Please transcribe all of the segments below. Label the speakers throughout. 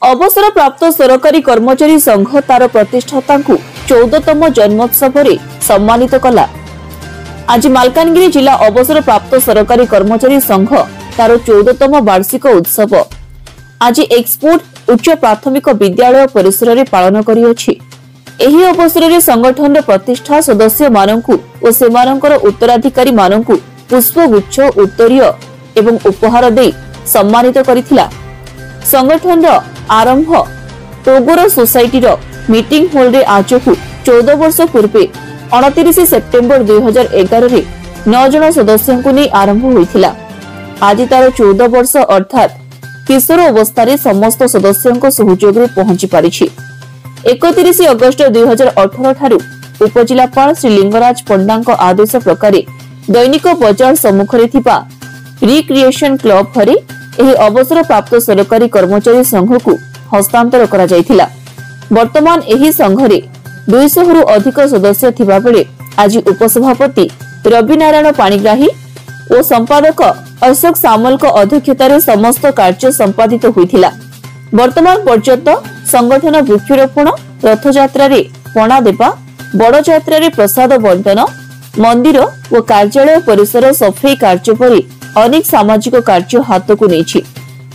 Speaker 1: अवसर प्राप्त सरकारी कर्मचारी संघ तार प्रतिष्ठाता 14तम जन्मोत्सव सम्मानित कला। आज मालकानगिरी जिला अवसर प्राप्त सरकारी कर्मचारी संघ तार 14तम वार्षिक उत्सव आज एक्सपोर्ट उच्च प्राथमिक विद्यालय परिसर में पालन करियोछि। एही अवसर में संगठन प्रतिष्ठा सदस्य माननकु और सेमानकर उत्तराधिकारी माननकु पुष्पगुच्छ उत्तरीय एवं उपहार दे सम्मानित करिथिला। संगठन आरंभ टोगोर सोसाइटी मीटिंग हॉल रे आज को 14 वर्ष पूर्वे 29 सेप्टेम्बर 2011 रे 9 जन सदस्यों को नहीं आरंभ होइथिला। आज तार 14 वर्ष अर्थात किशोर अवस्था समस्त सदस्यों सहयोग में पहुंची पारिछि। 31 अगस्ट 2018 ठारू उपजिलापाल श्री लिंगराज पंडा आदेश प्रकार दैनिक बजार सम्मुख रे थिबा रिक्रिएशन क्लब घरे एही अवसर प्राप्त सरकारी कर्मचारी संघ को हस्तांतर करा जायथिला। वर्तमान एही संघ रे 200 रु अधिक सदस्य थिबा बेले आज उपसभापति रवि नारायण पाणिग्राही और संपादक अशोक सामल को अध्यक्षतार समस्त कार्य संपादित होइथिला। वर्तमान पर्यंत संगठन वृक्षरोपण, रथयात्रा रे पणा देवा, बड़ यात्रा रे प्रसाद बंटन, मंदिर और कार्यालय परिसर सफाई कार्य पर अनेक सामाजिक कार्य हाथ को नहीं।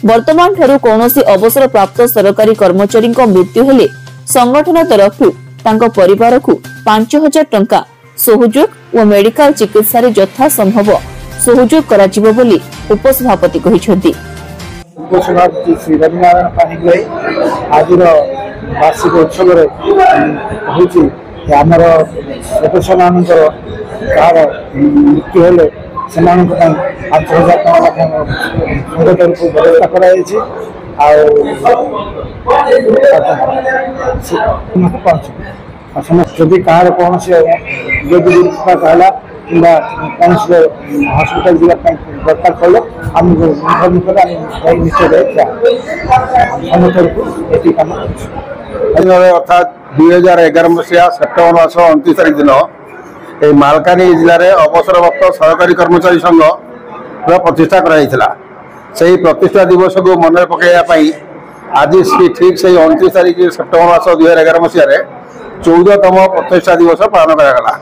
Speaker 1: वर्तमान ठारू कौनसी अवसर प्राप्त सरकारी कर्मचारी मृत्यु हेले संगठन तरफ तांको परिवार को 5000 टंका सहयोग और मेडिकल चिकित्सा रे यथा संभव सहयोग करा जिवो बोली उपसभापति कहिसेंती।
Speaker 2: उपसभापति श्री रविनारायण पाणिग्राही आज वार्षिक उत्सव होची आमर सदस्य मानकर कार मृत्यु हेले से 5000 टका व्यवस्था कराई जदि कहार कौन से कहला कि हस्पिटाल जावाई दरकार पड़े आमको इनफर्म कर निश्चय कम
Speaker 3: अर्थात 2011 मसीहा सेप्टेम्बर मास 29 तारिख दिन मालकानगिरी जिले में अवसर प्राप्त सरकारी कर्मचारी संघ प्रतिष्ठा कराइथिला। से प्रतिष्ठा दिवस को मन पकड़ाई आज ठीक से 29 तारिख सेप्टेम्बर मास 2011 मसीह 14तम प्रतिष्ठा दिवस पालन करागला।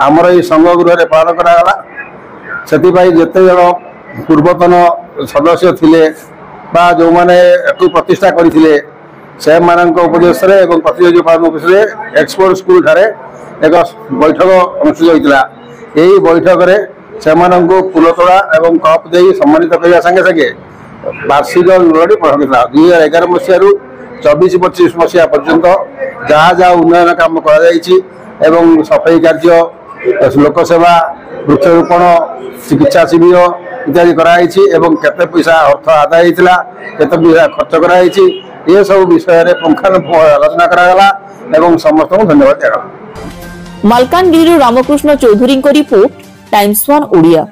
Speaker 3: आमर ये संघ गृह पालन करागला। से जिते जन पूर्वतन सदस्य थिले बा जो माने प्रतिष्ठा करथिले से मानक उपदेश एवं प्रतिनिधि फार्म ऑफिस एक्सपोर्ट स्कूल ठारे एक बैठक अनुष्ठित होता। यही बैठक से फूलतोड़ा एवं कप दे सम्मानित करने संगे संगे वार्षिक लड़ी पढ़ा 2011 मसीह 24-25 मसीहा पर्यंत जहाँ जहाँ उन्नयन काम कर सफाई कार्य, लोकसेवा, वृक्षरोपण, चिकित्सा शिविर इत्यादि कराई केते पैसा अर्थ आदाय होता, केते पैसा खर्च कराई ये सब विषय में पुंखानुपुंख आलोचना करागला एवं समस्त को धन्यवाद दिया।
Speaker 1: मालकानगिरी रामकृष्ण चौधरी को रिपोर्ट, टाइम्स 1 ओडिया।